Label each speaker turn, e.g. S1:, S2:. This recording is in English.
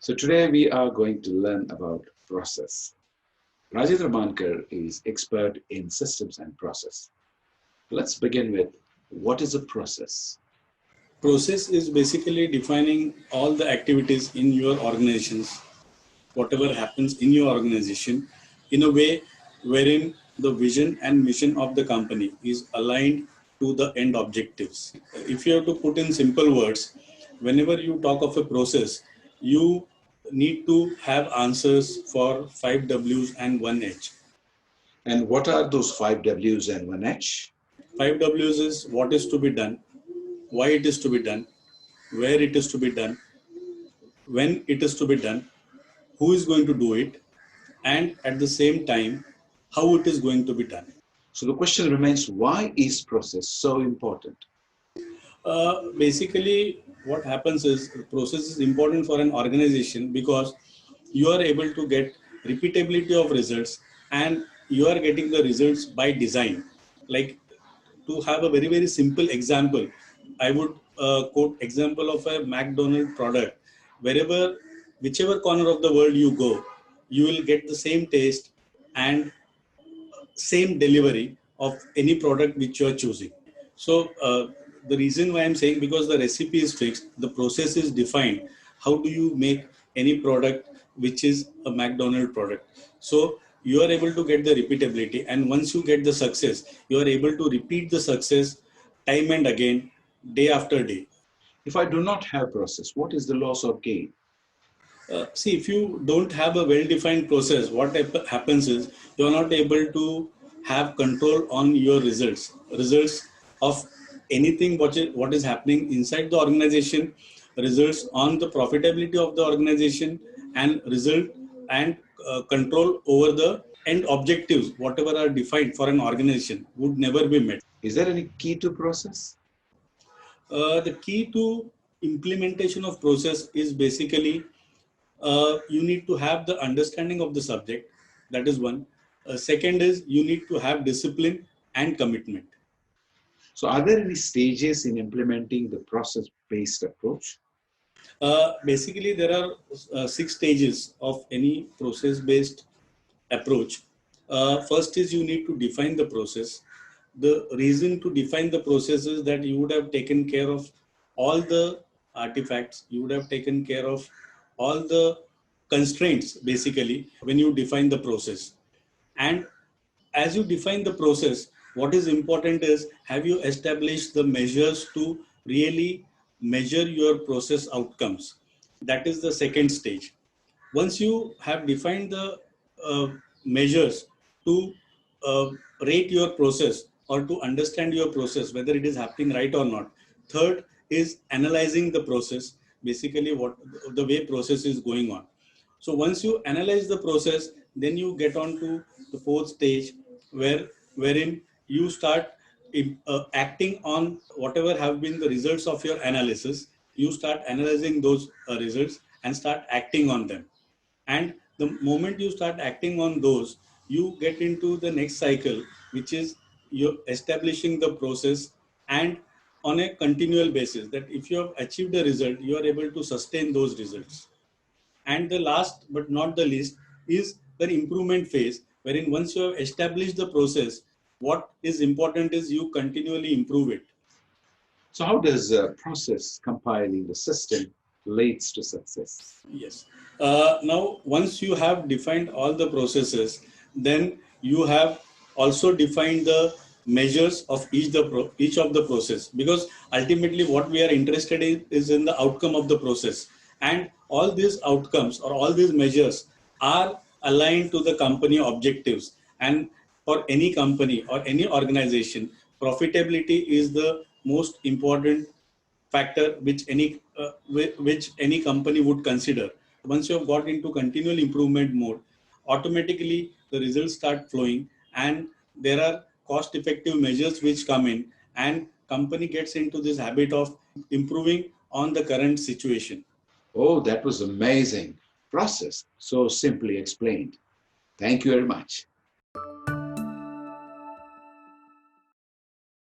S1: So today we are going to learn about process. Rajendra Mankar is expert in systems and process. Let's begin with what is a process?
S2: Process is basically defining all the activities in your organizations, whatever happens in your organization, in a way wherein the vision and mission of the company is aligned to the end objectives. If you have to put in simple words, whenever you talk of a process, you need to have answers for 5 W's and 1 H.
S1: And what are those 5 W's and 1 H?
S2: 5 W's is what is to be done, why it is to be done, where it is to be done, when it is to be done, who is going to do it, and at the same time, how it is going to be done.
S1: So the question remains, why is process so important?
S2: Basically, what happens is the process is important for an organization because you are able to get repeatability of results and you are getting the results by design. Like, to have a very very simple example, I would quote example of a McDonald product. Wherever, whichever corner of the world you go, you will get the same taste and same delivery of any product which you are choosing. So the reason why I'm saying, because the recipe is fixed, the process is defined. How do you make any product which is a McDonald product? So you are able to get the repeatability, and once you get the success, you are able to repeat the success time and again, day after day.
S1: If I do not have process, what is the loss or gain?
S2: See, if you don't have a well-defined process, what happens is you are not able to have control on your results of anything what is happening inside the organization, results on the profitability of the organization, and result and control over the end objectives, whatever are defined for an organization, would never be met.
S1: Is there any key to process?
S2: The key to implementation of process is basically you need to have the understanding of the subject. That is one. Second is you need to have discipline and commitment.
S1: So are there any stages in implementing the process-based approach?
S2: Basically, there are 6 stages of any process-based approach. First is you need to define the process. The reason to define the process is that you would have taken care of all the artifacts, you would have taken care of all the constraints basically when you define the process. And as you define the process, what is important is, have you established the measures to really measure your process outcomes? That is the second stage. Once you have defined the uh, measures to uh, rate your process or to understand your process, whether it is happening right or not. Third is analyzing the process, basically what the way process is going on. So once you analyze the process, then you get on to the fourth stage, wherein you start acting on whatever have been the results of your analysis. You start analyzing those results and start acting on them. And the moment you start acting on those, you get into the next cycle, which is you're establishing the process, and on a continual basis, that if you have achieved a result, you are able to sustain those results. And the last but not the least is the improvement phase, wherein once you have established the process, what is important is you continually improve it.
S1: So how does process compiling the system leads to success?
S2: Yes. Now, once you have defined all the processes, then you have also defined the measures of each of the process, because ultimately what we are interested in is in the outcome of the process, and all these outcomes or all these measures are aligned to the company objectives. And for any company or any organization, profitability is the most important factor which any company would consider. Once you have got into continual improvement mode, automatically the results start flowing, and there are cost effective measures which come in, and company gets into this habit of improving on the current situation.
S1: Oh, that was amazing. Process, so simply explained. Thank you very much.